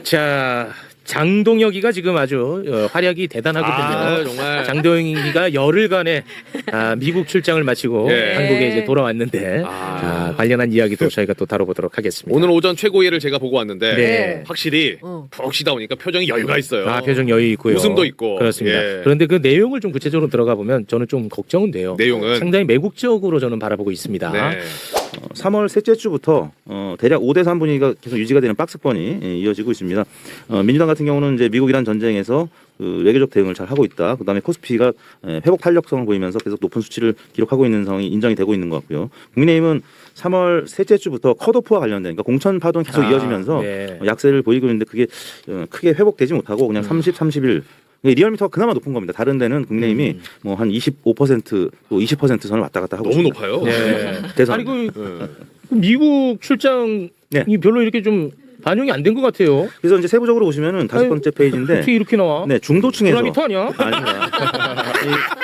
자, 장동혁이가 지금 아주 활약이 대단하거든요. 정말. 장동혁이가 열흘간의 미국 출장을 마치고 예. 한국에 이제 돌아왔는데 관련한 이야기도 저희가 또 다뤄보도록 하겠습니다. 오늘 오전 최고위를 제가 보고 왔는데 네. 확실히 푹 쉬다 보니까 표정이 여유가 있어요. 표정 여유 있고요. 웃음도 있고. 그렇습니다. 예. 그런데 그 내용을 좀 구체적으로 들어가 보면 저는 좀 걱정은 돼요. 내용은 상당히 매국적으로 저는 바라보고 있습니다. 네. 3월 셋째 주부터 대략 5대3 분위기가 계속 유지가 되는 박스권이 이어지고 있습니다. 민주당 같은 경우는 이제 미국-이란 전쟁에서 그 외교적 대응을 잘 하고 있다. 그다음에 코스피가 회복 탄력성을 보이면서 계속 높은 수치를 기록하고 있는 상황이 인정이 되고 있는 것 같고요. 국민의힘은 3월 셋째 주부터 컷오프와 관련된 그러니까 공천 파동 계속 이어지면서 네. 약세를 보이고 있는데 그게 크게 회복되지 못하고 그냥 30, 31 리얼미터가 그나마 높은 겁니다. 다른 데는 국민의힘이 뭐 한 25% 또 20% 선을 왔다 갔다 하고 너무 있습니다. 높아요. 네. 대선. 아니 그 미국 출장이 네. 별로 이렇게 좀 반영이 안 된 것 같아요. 그래서 이제 세부적으로 보시면은 다섯 번째 페이지인데 어떻게 이렇게 나와? 네, 중도층에서 드라미터 아니야? 아니야.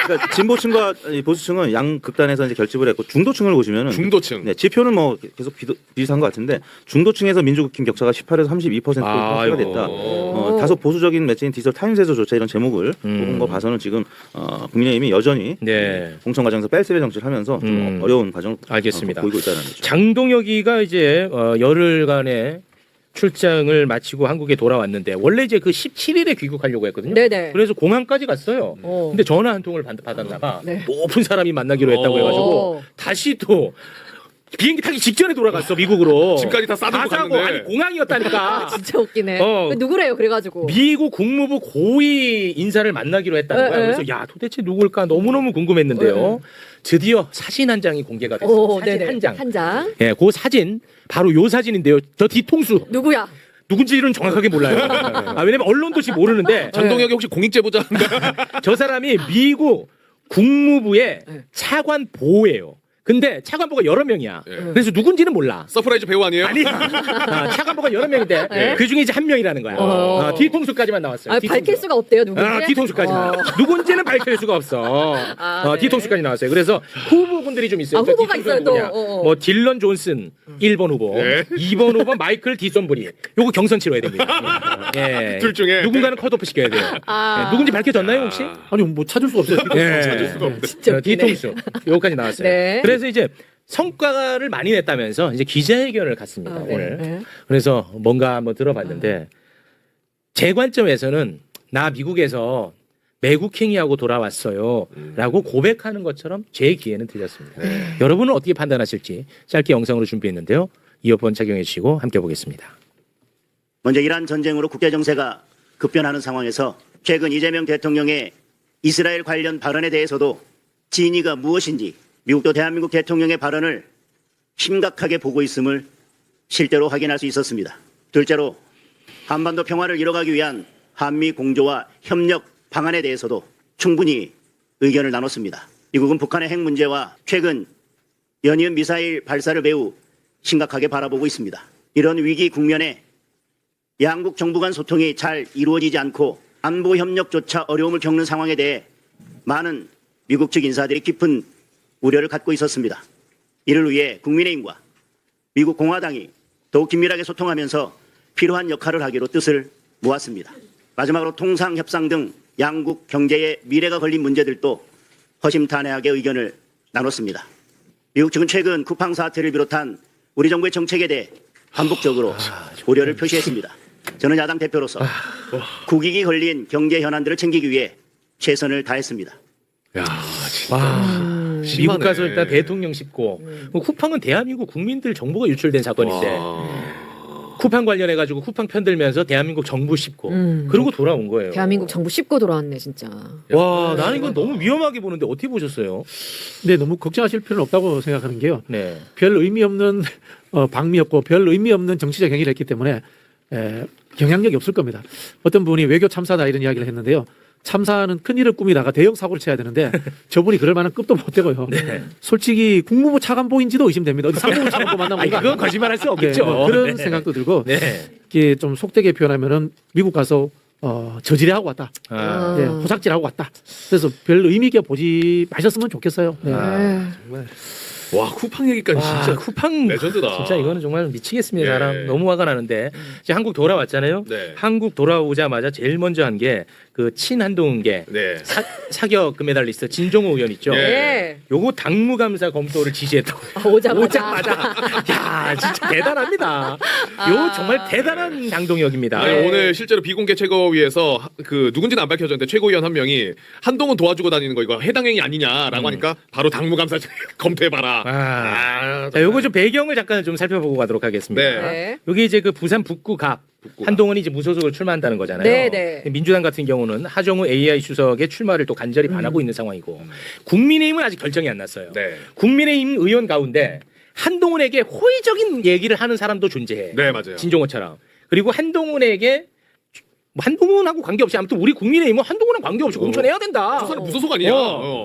그러니까 진보층과 이 보수층은 양 극단에서 이제 결집을 했고 중도층을 보시면은 중도층. 네, 지표는 뭐 계속 비슷한 것 같은데 중도층에서 민주국힘 격차가 18에서 32%포인트가 아이고. 됐다. 다소 보수적인 매체인 디지털 타임스에서조차 이런 제목을 뽑은 거 봐서는 지금 국민의힘이 여전히 네. 공천 과정에서 뺄세례 정치를 하면서 좀 어려운 과정 알겠습니다. 보이고 있다는 거죠. 장동혁이가 이제 열흘간의 출장을 마치고 한국에 돌아왔는데 원래 이제 그 17일에 귀국하려고 했거든요. 네네. 그래서 공항까지 갔어요. 근데 전화 한 통을 받았나봐. 네. 높은 사람이 만나기로 했다고 해가지고 다시 또 비행기 타기 직전에 돌아갔어 미국으로. 짐까지 다 싸들고 다 싸고, 갔는데. 아니 공항이었다니까. 진짜 웃기네. 어. 누구래요? 그래가지고. 미국 국무부 고위 인사를 만나기로 했다는 거야. 에, 에. 그래서 야 도대체 누굴까 너무너무 궁금했는데요. 드디어 사진 한 장이 공개가 됐어요. 오, 사진 네네. 한 장. 한 장. 예, 그 사진 바로 요 사진인데요. 저 뒤통수 누구야? 누군지는 정확하게 몰라요. 왜냐면 언론도 지 모르는데 장동혁이 혹시 공익제보자인가? 저 사람이 미국 국무부의 차관 보예요. 근데 차관보가 여러 명이야. 그래서 누군지는 몰라. 서프라이즈 배우 아니에요? 아니, 차관보가 여러 명인데 그 중에 이제 한 명이라는 거야. 뒤통수까지만 나왔어요. 뒤통수. 밝힐 수가 없대요, 누군지. 뒤통수까지만. 누군지는 밝힐 수가 없어. 네. 뒤통수까지 나왔어요. 그래서 후보군들이 좀 있어요. 후보가 뒤통수 있어요, 또. 누구냐. 뭐 딜런 존슨 1번 후보, 네. 2번 후보 마이클 디손브리. 요거 경선 치러야 됩니다. 예. 둘 중에. 누군가는 컷오프 시켜야 돼요. 예. 누군지 밝혀졌나요 혹시? 아니 뭐 찾을 수가 없어요. 예. 찾을 수가 없네. 진짜 웃기네. 뒤통수. 요거까지 나왔어요. 네. 그래서 이제 성과를 많이 냈다면서 이제 기자회견을 갔습니다. 네. 오늘. 네. 그래서 뭔가 한번 들어봤는데 제 관점에서는 나 미국에서 매국행위하고 돌아왔어요 라고 고백하는 것처럼 제 귀에는 들렸습니다. 여러분은 어떻게 판단하실지 짧게 영상으로 준비했는데요. 이어폰 착용해 주시고 함께 보겠습니다. 먼저 이란 전쟁으로 국제 정세가 급변하는 상황에서 최근 이재명 대통령의 이스라엘 관련 발언에 대해서도 진위가 무엇인지 미국도 대한민국 대통령의 발언을 심각하게 보고 있음을 실제로 확인할 수 있었습니다. 둘째로 한반도 평화를 이뤄가기 위한 한미 공조와 협력 방안에 대해서도 충분히 의견을 나눴습니다. 미국은 북한의 핵 문제와 최근 연이은 미사일 발사를 매우 심각하게 바라보고 있습니다. 이런 위기 국면에 양국 정부 간 소통이 잘 이루어지지 않고 안보 협력조차 어려움을 겪는 상황에 대해 많은 미국 측 인사들이 깊은 우려를 갖고 있었습니다. 이를 위해 국민의힘과 미국 공화당이 더욱 긴밀하게 소통하면서 필요한 역할을 하기로 뜻을 모았습니다. 마지막으로 통상 협상 등 양국 경제의 미래가 걸린 문제들도 허심탄회하게 의견을 나눴습니다. 미국 측은 최근 쿠팡 사태를 비롯한 우리 정부의 정책에 대해 반복적으로 우려를 표시했습니다. 저는 야당 대표로서 국익이 걸린 경제 현안들을 챙기기 위해 최선을 다했습니다. 야, 미국 가서 일단 대통령 씹고 쿠팡은 대한민국 국민들 정보가 유출된 사건인데 쿠팡 관련해 가지고 쿠팡 편들면서 대한민국 정부 씹고 그러고 돌아온 거예요. 대한민국 정부 씹고 돌아왔네, 진짜. 와, 나는 이건 너무 위험하게 보는데 어떻게 보셨어요? 근데 너무 걱정하실 필요는 없다고 생각하는 게요. 네. 별 의미 없는 방미였고 별 의미 없는 정치적 행위를 했기 때문에 영향력이 없을 겁니다. 어떤 분이 외교 참사다 이런 이야기를 했는데요. 참사는 큰일을 꾸미다가 대형 사고를 쳐야 되는데 저분이 그럴 만한 급도 못 되고요. 네. 솔직히 국무부 차관보인지도 의심됩니다. 어디 상무부 차관보 만나면 아니, 그건 거짓말할 수 없겠죠. 뭐 그런 네. 생각도 들고 네. 이게 좀 속되게 표현하면은 미국 가서 저지레하고 왔다. 아. 호삭질하고 왔다. 그래서 별 의미 있게 보지 마셨으면 좋겠어요. 네. 정말 와 쿠팡 얘기까지 와, 진짜 쿠팡 레전드다. 진짜 이거는 정말 미치겠습니다. 네. 사람 너무 화가 나는데 이제 한국 돌아왔잖아요. 네. 한국 돌아오자마자 제일 먼저 한 게 그 친한동계 네. 사격 금메달리스트 진종호 의원 있죠. 예. 네. 요거 당무감사 검토를 지시했다고. 오자마자. 야 진짜 대단합니다. 요 정말 대단한 당동역입니다. 아니, 네. 오늘 실제로 비공개 최고위에서 그 누군지는 안 밝혀졌는데 최고위원 한 명이 한동훈 도와주고 다니는 거 이거 해당 행위 아니냐라고 하니까 바로 당무감사 검토해봐라. 자, 요거 좀 배경을 잠깐 좀 살펴보고 가도록 하겠습니다. 네. 네. 여기 이제 그 부산 북구갑 한동훈이 이제 무소속으로 출마한다는 거잖아요. 네, 네. 민주당 같은 경우는 하정우 AI 수석의 출마를 또 간절히 바라고 있는 상황이고 국민의힘은 아직 결정이 안 났어요. 네. 국민의힘 의원 가운데 한동훈에게 호의적인 얘기를 하는 사람도 존재해. 네 맞아요. 진종호처럼. 그리고 한동훈에게 한동훈하고 관계없이 아무튼 우리 국민의힘은 한동훈랑 관계없이 공천해야 된다. 저 사람 무소속 아니야.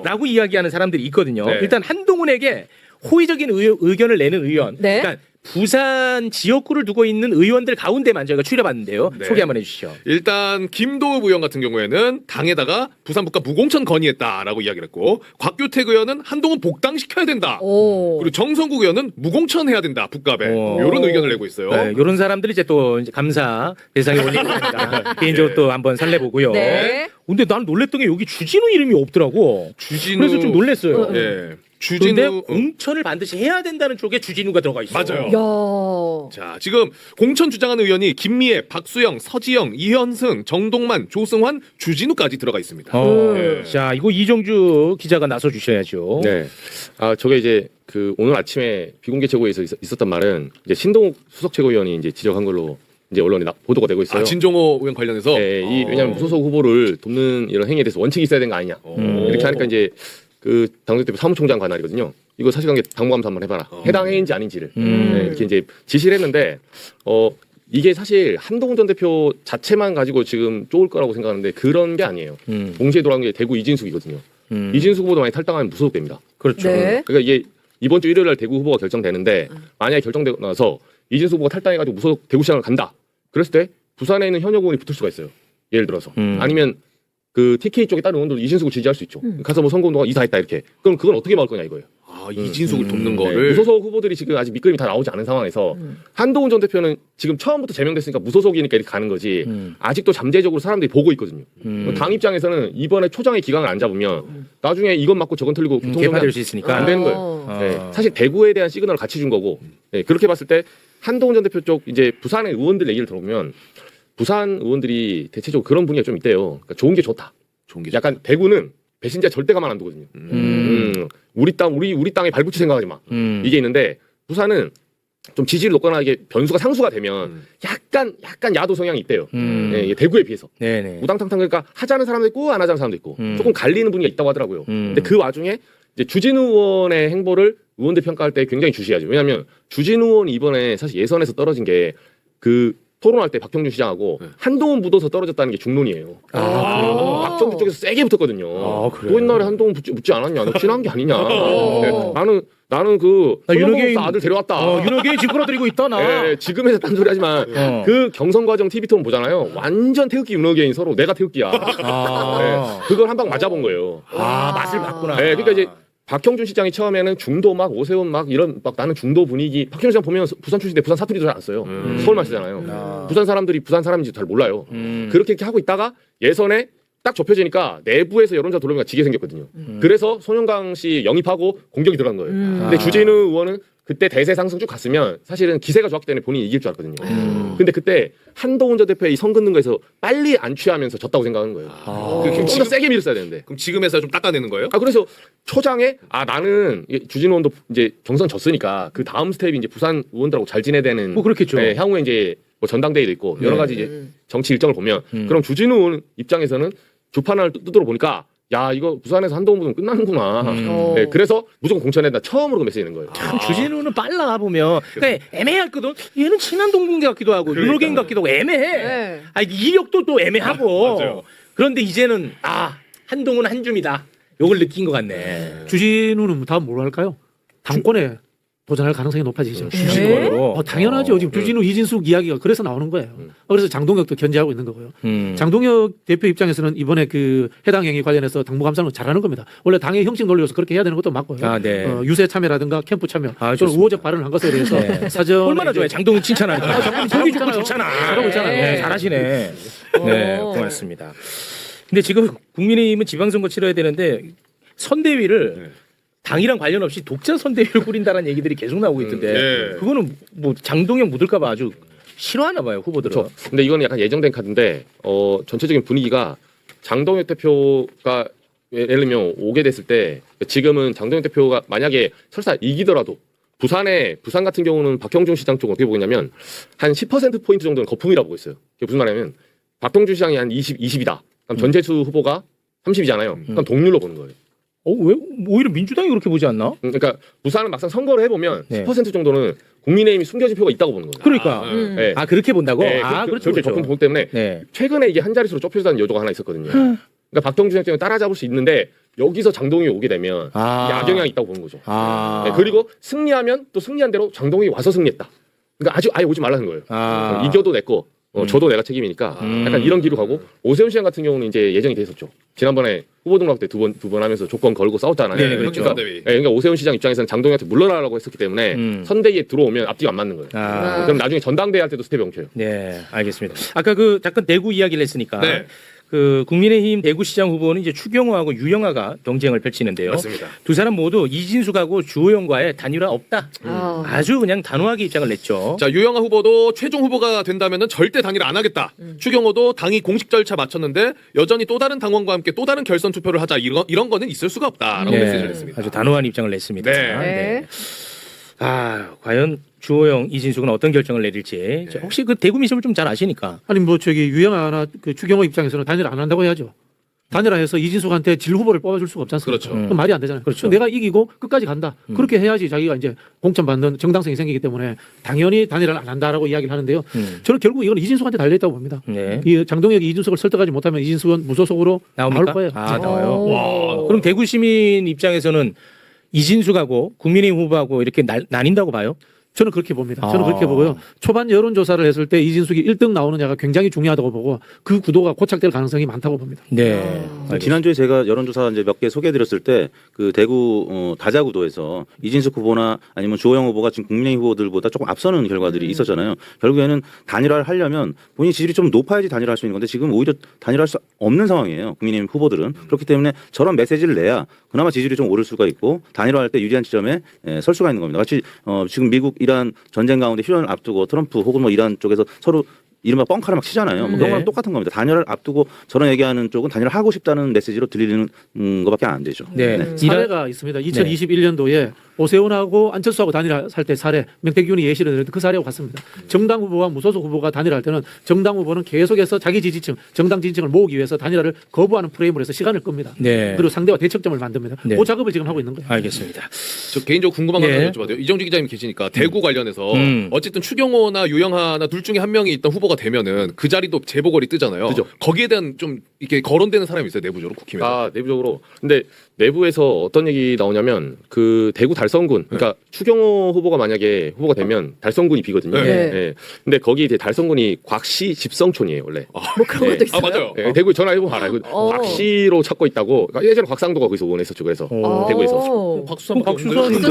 라고 이야기하는 사람들이 있거든요. 네. 일단 한동훈에게 호의적인 의견을 내는 의원. 네. 그러니까 부산 지역구를 두고 있는 의원들 가운데만 저희가 추려봤는데요. 네. 소개 한번 해주시죠. 일단 김도읍 의원 같은 경우에는 당에다가 부산북가 무공천 건의했다라고 이야기를 했고 곽규택 의원은 한동훈 복당시켜야 된다. 오. 그리고 정성국 의원은 무공천해야 된다 북갑에 오. 이런 의견을 내고 있어요. 네, 이런 사람들이 이제 또 이제 감사 대상에 올리고 있습니다. 개인적으로 또 한번 살려보고요. 네. 근데 난 놀랬던 게 여기 주진우 이름이 없더라고. 주진우 그래서 좀 놀랬어요. 예. 그런데 주진우 공천을 반드시 해야 된다는 쪽에 주진우가 들어가 있어. 맞아요. 야. 자, 지금 공천 주장하는 의원이 김미애, 박수영, 서지영, 이현승, 정동만, 조승환, 주진우까지 들어가 있습니다. 네. 자, 이거 이정주 기자가 나서 주셔야죠. 네. 아, 저게 이제 그 오늘 아침에 비공개 최고위에서 있었던 말은 이제 신동욱 수석 최고위원이 이제 지적한 걸로 이제 언론에 보도가 되고 있어요. 아, 진종호 의원 관련해서 네, 왜냐하면 무소속 후보를 돕는 이런 행위에 대해서 원칙이 있어야 되는 거 아니냐. 이렇게 하니까 이제 그 당대표 사무총장 관할이거든요. 이거 사실관계 당무감사 한번 해봐라. 해당 행위인지 아닌지를 네, 이렇게 이제 지시를 했는데 이게 사실 한동훈 전 대표 자체만 가지고 지금 쪼을 거라고 생각하는데 그런 게 아니에요. 동시에 돌아온 게 대구 이진숙이거든요. 이진숙 후보도 만약 탈당하면 무소속됩니다. 그렇죠. 네. 그러니까 이게 이번 주 일요일 날 대구 후보가 결정되는데 만약에 결정되고 나서 이진숙 후보가 탈당해가지고 무소속 대구시장을 간다. 그랬을 때 부산에 있는 현역 의원이 붙을 수가 있어요. 예를 들어서 아니면 그 TK 쪽에 다른 의원들도 이진숙을 지지할 수 있죠. 가서 뭐 선거운동가 이사했다 이렇게. 그럼 그건 어떻게 막을 거냐 이거예요. 아, 이진숙을 돕는 네, 거를 무소속 후보들이 지금 아직 밑그림이 다 나오지 않은 상황에서 한동훈 전 대표는 지금 처음부터 제명됐으니까 무소속이니까 이렇게 가는 거지 아직도 잠재적으로 사람들이 보고 있거든요. 당 입장에서는 이번에 초장의 기강을 안 잡으면 나중에 이건 맞고 저건 틀리고 개파될 수 있으니까. 안 되는 거예요. 어. 네, 사실 대구에 대한 시그널을 같이 준 거고 네, 그렇게 봤을 때 한동훈 전 대표 쪽 이제 부산의 의원들 얘기를 들어보면 부산 의원들이 대체적으로 그런 분위기가 좀 있대요. 그러니까 좋은 게 좋다. 좋은 게 약간 대구는 배신자 절대 가만 안 두거든요. 우리 땅에 발붙일 생각하지 마. 이게 있는데 부산은 좀 지지를 놓거나 이게 변수가 상수가 되면 약간 야도 성향이 있대요. 네, 이게 대구에 비해서 네네. 우당탕탕 그러니까 하자는 사람도 있고 안 하자는 사람도 있고 조금 갈리는 분위기가 있다고 하더라고요. 근데 그 와중에 이제 주진우 의원의 행보를 의원들 평가할 때 굉장히 주시하죠. 왜냐하면 주진우 의원이 이번에 사실 예선에서 떨어진 게 그 토론할 때 박형준 시장하고 한동훈 묻어서 떨어졌다는 게 중론이에요. 박정주 쪽에서 세게 붙었거든요. 그래요? 또 옛날에 한동훈 묻지 않았냐? 너 친한 게 아니냐? 네, 나는 그 윤호개인 윤호개인 아들 데려왔다. 윤호개인 집 끌어들이고 있다 나. 네, 지금에서 딴소리 하지만 그 경선 과정 TV 토론 보잖아요. 완전 태극기 윤호개인 서로 내가 태극기야. 네, 그걸 한 방 맞아본 거예요. 맛을 봤구나. 네, 그러니까 이제 박형준 시장이 처음에는 중도 막 오세훈 막 이런 막 나는 중도 분위기. 박형준 시장 보면 부산 출신인데 부산 사투리도 잘 안 써요. 서울말 쓰잖아요. 부산 사람들이 부산 사람인지 잘 몰라요. 그렇게 하고 있다가 예선에 딱 좁혀지니까 내부에서 여론조사 돌려보니까 지게 생겼거든요. 그래서 손영강 씨 영입하고 공격이 들어간 거예요. 근데 주진우 의원은 그때 대세 상승 쭉 갔으면 사실은 기세가 좋았기 때문에 본인이 이길 줄 알았거든요. 근데 그때 한동훈 전 대표의 이 선 긋는 거에서 빨리 안 취하면서 졌다고 생각하는 거예요. 좀 더 세게 밀었어야 되는데. 그럼 지금에서 좀 닦아내는 거예요? 그래서 초장에 나는 주진우 의원도 이제 경선 졌으니까 그 다음 스텝이 이제 부산 의원들하고 잘 지내야 되는. 뭐 그렇겠죠. 네, 향후에 이제 뭐 전당대회도 있고 여러 가지 이제 정치 일정을 보면 그럼 주진우 의원 입장에서는 주판을 뜯어 보니까 야 이거 부산에서 한동훈 부분 끝나는구나. 네, 그래서 무조건 공천해다 처음으로 그 메시지 는 거예요. 참 주진우는 빨라 보면 그러니까 애매할 거든. 얘는 친한 동문계 같기도 하고 윤호개인 같기도 하고 애매해. 네. 이력도 또 애매하고. 맞아요. 그런데 이제는 한동훈 한 줌이다. 요걸 느낀 것 같네. 주진우는 다음 뭘 할까요? 당권에 도전할 가능성이 높아지죠. 주식으로. 당연하죠. 지금 주진우, 이진숙 이야기가 그래서 나오는 거예요. 그래서 장동혁도 견제하고 있는 거고요. 음. 장동혁 대표 입장에서는 이번에 그 해당 행위 관련해서 당무감사는 잘하는 겁니다. 원래 당의 형식 논리로서 그렇게 해야 되는 것도 맞고요. 아, 네. 유세 참여라든가 캠프 참여, 아, 또는 좋습니다. 우호적 발언을 한 것에 대해서 네. 사전 얼마나 좋아요. 장동훈 칭찬하니까. 보기 좋고 있잖아요. 좋잖아. 잘하고 있잖아요. 네, 잘하시네. 네, 고맙습니다. 근데 지금 국민의힘은 지방선거 치러야 되는데 선대위를 당이랑 관련 없이 독자 선대위를 꾸린다는 얘기들이 계속 나오고 있던데 네. 그거는 뭐 장동영 묻을까봐 아주 싫어하나 봐요 후보들은. 그렇죠. 근데 이건 약간 예정된 카드인데 전체적인 분위기가 장동혁 대표가 예를 들면 오게 됐을 때 지금은 장동혁 대표가 만약에 설사 이기더라도 부산 같은 경우는 박형준 시장 쪽은 어떻게 보겠냐면 한 10% 포인트 정도는 거품이라고 보고 있어요. 그게 무슨 말이냐면 박형준 시장이 한 20이다. 그럼 전재수 후보가 30이잖아요. 그럼 동률로 보는 거예요. 왜 오히려 민주당이 그렇게 보지 않나? 그러니까 부산은 막상 선거를 해보면 네. 10% 정도는 국민의힘이 숨겨진 표가 있다고 보는 거예요. 그러니까 네. 아 그렇게 본다고? 네, 아 그렇죠. 그렇게 그렇죠. 접근 보기 때문에 네. 최근에 이게 한 자릿수로 좁혀진다는 여조가 하나 있었거든요. 그러니까 박형준 시장을 따라잡을 수 있는데 여기서 장동혁이 오게 되면 이게 악영향이 있다고 보는 거죠. 아. 네, 그리고 승리하면 또 승리한 대로 장동혁이 와서 승리했다. 그러니까 아예 오지 말라는 거예요. 아. 이겨도 내 거, 저도 내가 책임이니까 약간 이런 기로 가고 오세훈 시장 같은 경우는 이제 예정이 돼 있었죠. 지난번에 후보 등록 때 두 번 하면서 조건 걸고 싸웠잖아요. 네, 그렇죠. 선대위. 그러니까 오세훈 시장 입장에서는 장동혁한테 물러나라고 했었기 때문에 선대위에 들어오면 앞뒤가 안 맞는 거예요. 아. 그럼 나중에 전당대회 할 때도 스텝이 엉켜요. 네, 알겠습니다. 아까 그 잠깐 대구 이야기를 했으니까 네. 그 국민의힘 대구시장 후보는 이제 추경호하고 유영아가 경쟁을 펼치는데요. 맞습니다. 두 사람 모두 이진숙하고 주호영과의 단일화 없다. 아주 그냥 단호하게 입장을 냈죠. 자, 유영아 후보도 최종 후보가 된다면은 절대 단일 안 하겠다. 추경호도 당이 공식 절차 마쳤는데 여전히 또 다른 당원과 함께 또 다른 결선 투표를 하자. 이런 거는 있을 수가 없다라고 메시지를 냈습니다. 아주 단호한 입장을 냈습니다. 네. 아, 과연 주호영, 이진숙은 어떤 결정을 내릴지 혹시 그 대구 민심을 좀 잘 아시니까. 아니 뭐 저기 유영아나 그 추경호 입장에서는 단일화 안 한다고 해야죠. 단일화해서 이진숙한테 질 후보를 뽑아줄 수가 없지 않습니까? 그렇죠. 그럼 말이 안 되잖아요. 그렇죠. 내가 이기고 끝까지 간다. 그렇게 해야지 자기가 이제 공천받는 정당성이 생기기 때문에 당연히 단일화를 안 한다라고 이야기를 하는데요. 저는 결국 이건 이진숙한테 달려있다고 봅니다. 네. 이 장동혁이 이진숙을 설득하지 못하면 이진숙은 무소속으로 나옵니까? 나올 거예요. 아, 나와요. 그럼 대구 시민 입장에서는 이진숙하고 국민의힘 후보하고 이렇게 나뉜다고 봐요? 저는 그렇게 봅니다. 저는 그렇게 보고요. 초반 여론조사를 했을 때 이진숙이 1등 나오느냐가 굉장히 중요하다고 보고 그 구도가 고착될 가능성이 많다고 봅니다. 네. 지난주에 제가 여론조사 이제 몇 개 소개해드렸을 때 그 대구 다자구도에서 이진숙 후보나 아니면 주호영 후보가 지금 국민의힘 후보들보다 조금 앞서는 결과들이 있었잖아요. 결국에는 단일화를 하려면 본인 지지율이 좀 높아야지 단일화할 수 있는 건데 지금 오히려 단일화할 수 없는 상황이에요. 국민의힘 후보들은. 그렇기 때문에 저런 메시지를 내야 그나마 지지율이 좀 오를 수가 있고 단일화할 때 유리한 지점에 설 수가 있는 겁니다. 마치 지금 미국 이란 전쟁 가운데 휴전을 앞두고 트럼프 혹은 뭐 이란 쪽에서 서로 이른바 뻥카를 막 치잖아요. 뭐 그런 거랑 똑같은 겁니다. 단일화를 앞두고 저런 얘기하는 쪽은 단일화 하고 싶다는 메시지로 들리는 것밖에 안 되죠. 네. 사례가 있습니다. 2021년도에 오세훈하고 안철수하고 단일화 살 때 사례 명태균이 예시를 들었는데 그 사례하고 같습니다. 정당 후보와 무소속 후보가 단일화할 때는 정당 후보는 계속해서 자기 지지층, 정당 지지층을 모으기 위해서 단일화를 거부하는 프레임으로 해서 시간을 끕니다. 네. 그리고 상대와 대척점을 만듭니다. 네. 그 작업을 지금 하고 있는 거예요. 알겠습니다. 저 개인적으로 궁금한 거 예. 하나 여쭤봐도 돼요. 이정주 기자님 계시니까 대구 관련해서 음. 어쨌든 추경호나 유영하나 둘 중에 한 명이 일단 후보가 되면은 그 자리도 재보궐이 뜨잖아요. 그죠. 거기에 대한 좀 이렇게 거론되는 사람이 있어요 내부적으로 국힘에서. 아, 내부적으로. 근데 내부에서 어떤 얘기 나오냐면 그 대구 달성군, 그러니까 추경호 후보가 만약에 후보가 되면 달성군이 비거든요. 네. 예. 근데 거기 이제 달성군이 곽씨 집성촌이에요, 원래. 뭐 그런 것도 있어요. 아 맞아요. 예, 대구에 전화해보면 알아요. 그 곽씨로 찾고 있다고. 그러니까 예전에 곽상도가 거기서 원했었죠. 그래서 대구에서. 박수산 박수산인데.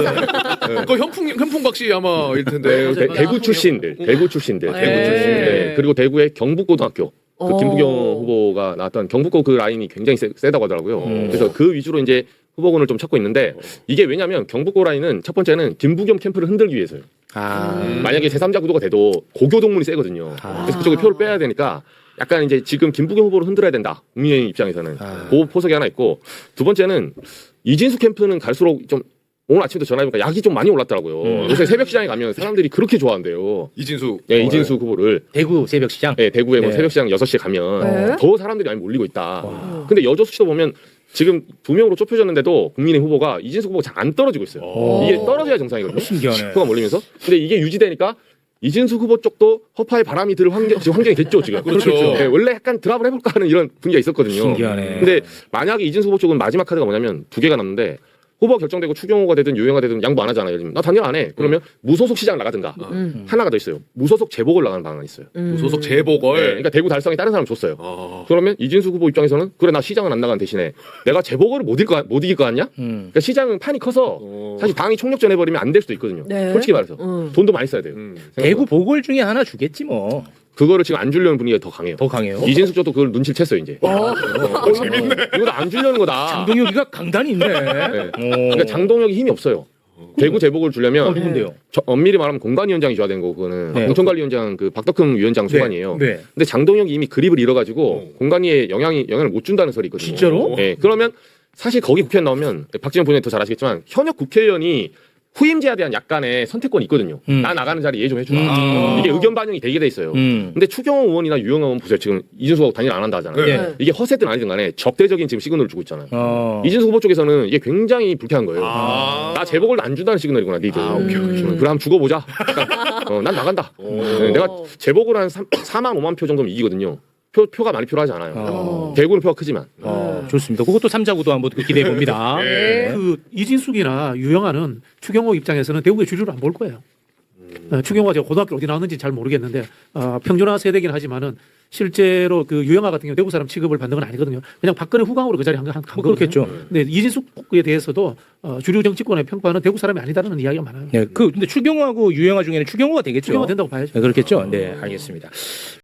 그 현풍 박씨 아마 일 텐데. 대구 출신들. 대구 출신. 네. 그리고 대구의 경북고등학교. 그 김부경 후보가 나왔던 경북고 그 라인이 굉장히 세다고 하더라고요. 그래서 그 위주로 이제 후보군을 좀 찾고 있는데 이게 왜냐면 경북고 라인은 첫 번째는 김부겸 캠프를 흔들기 위해서요. 만약에 제3자 구도가 돼도 고교 동문이 세거든요. 그래서 그쪽에 표를 빼야 되니까 약간 이제 지금 김부겸 후보를 흔들어야 된다. 국민의힘 입장에서는. 그 포석이 하나 있고 두 번째는 이진숙 캠프는 갈수록 좀 오늘 아침에도 전화해보니까 약이 좀 많이 올랐더라고요. 요새 새벽 시장에 가면 사람들이 그렇게 좋아한대요. 이진수. 예, 이진숙 후보를. 대구 새벽시장. 네, 대구에 뭐 네. 새벽 시장 6시에 가면 네. 더 사람들이 많이 몰리고 있다. 근데 여자 수치도 보면 지금 2명으로 좁혀졌는데도 국민의 후보가 이진숙 후보가 잘 안 떨어지고 있어요. 이게 떨어져야 정상이거든요. 신기하네. 후보가 몰리면서. 근데 이게 유지되니까 이진숙 후보 쪽도 허파에 바람이 들 환경이 됐죠, 지금. 그렇죠. 네, 원래 약간 드랍을 해볼까 하는 이런 분위기가 있었거든요. 신기하네. 근데 만약에 이진숙 후보 쪽은 마지막 카드가 뭐냐면 두 개가 남는데 후보가 결정되고 추경호가 되든 유영아가 되든 양보 안 하잖아요. 나 단일 안 해. 그러면 무소속 시장 나가든가. 하나가 더 있어요. 무소속 재보궐 나가는 방안이 있어요. 무소속 재보궐. 네, 그러니까 대구 달성에 다른 사람 줬어요. 그러면 이진숙 후보 입장에서는 그래 나 시장은 안 나가는 대신에 내가 재보궐을 못 이길 거 아니야? 그러니까 시장은 판이 커서 사실 당이 총력전 해버리면 안 될 수도 있거든요. 네. 솔직히 말해서 돈도 많이 써야 돼요. 대구 보궐 중에 하나 주겠지 뭐. 그거를 지금 안 주려는 분위기가 더 강해요. 더 강해요. 이진숙 쪽도 그걸 눈치를 챘어요 이제. 재밌네. 이거 안 주려는 거다. 장동혁이가 강단이 있네. 네. 그러니까 장동혁이 힘이 없어요. 대구 재보궐 주려면 누군데요? 엄밀히 말하면 공관위원장이 줘야 되는 거 그거는 네. 공천관리위원장 그 박덕흠 위원장 소관이에요. 네. 근데 장동혁이 이미 그립을 잃어가지고 공관위에 영향을 못 준다는 설이 있거든요. 진짜로? 네. 그러면 사실 거기 국회의원 나오면 박지원 본인이 더 잘 아시겠지만 현역 국회의원이 후임제에 대한 약간의 선택권이 있거든요. 나 나가는 자리 이해 좀 해주라. 이게 의견 반영이 되게 돼 있어요. 근데 추경호 의원이나 유영아 의원 보세요. 지금 이준수하고 단일 안 한다 하잖아요. 네. 이게 허세든 아니든 간에 적대적인 지금 시그널을 주고 있잖아요. 어. 이준수 후보 쪽에서는 이게 굉장히 불쾌한 거예요. 나 재보궐도 안 준다는 시그널이구나, 니들. 그럼 죽어보자. 난 나간다. 네, 내가 재보궐 한 4만 5만 표 정도면 이기거든요. 표가 많이 필요하지 않아요. 대구는 표가 크지만. 좋습니다. 그것도 3자 구도 한번 기대해 봅니다. 네. 그 이진숙이나 유영아는 추경호 입장에서는 대구의 주류를 안 볼 거예요. 추경호가 제가 고등학교 어디 나왔는지 잘 모르겠는데 평준화 세대긴 하지만은 실제로 그 유영아 같은 경우 대구 사람 취급을 받는 건 아니거든요. 그냥 박근혜 후광으로 그 자리에 한 뭐 그렇겠죠. 근데 이진숙에 대해서도 주류 정치권의 평가는 대구 사람이 아니다라는 이야기가 많아요. 네, 근데 추경호하고 유영아 중에는 추경호가 되겠죠. 추경호 된다고 봐야죠. 네, 그렇겠죠. 네, 알겠습니다.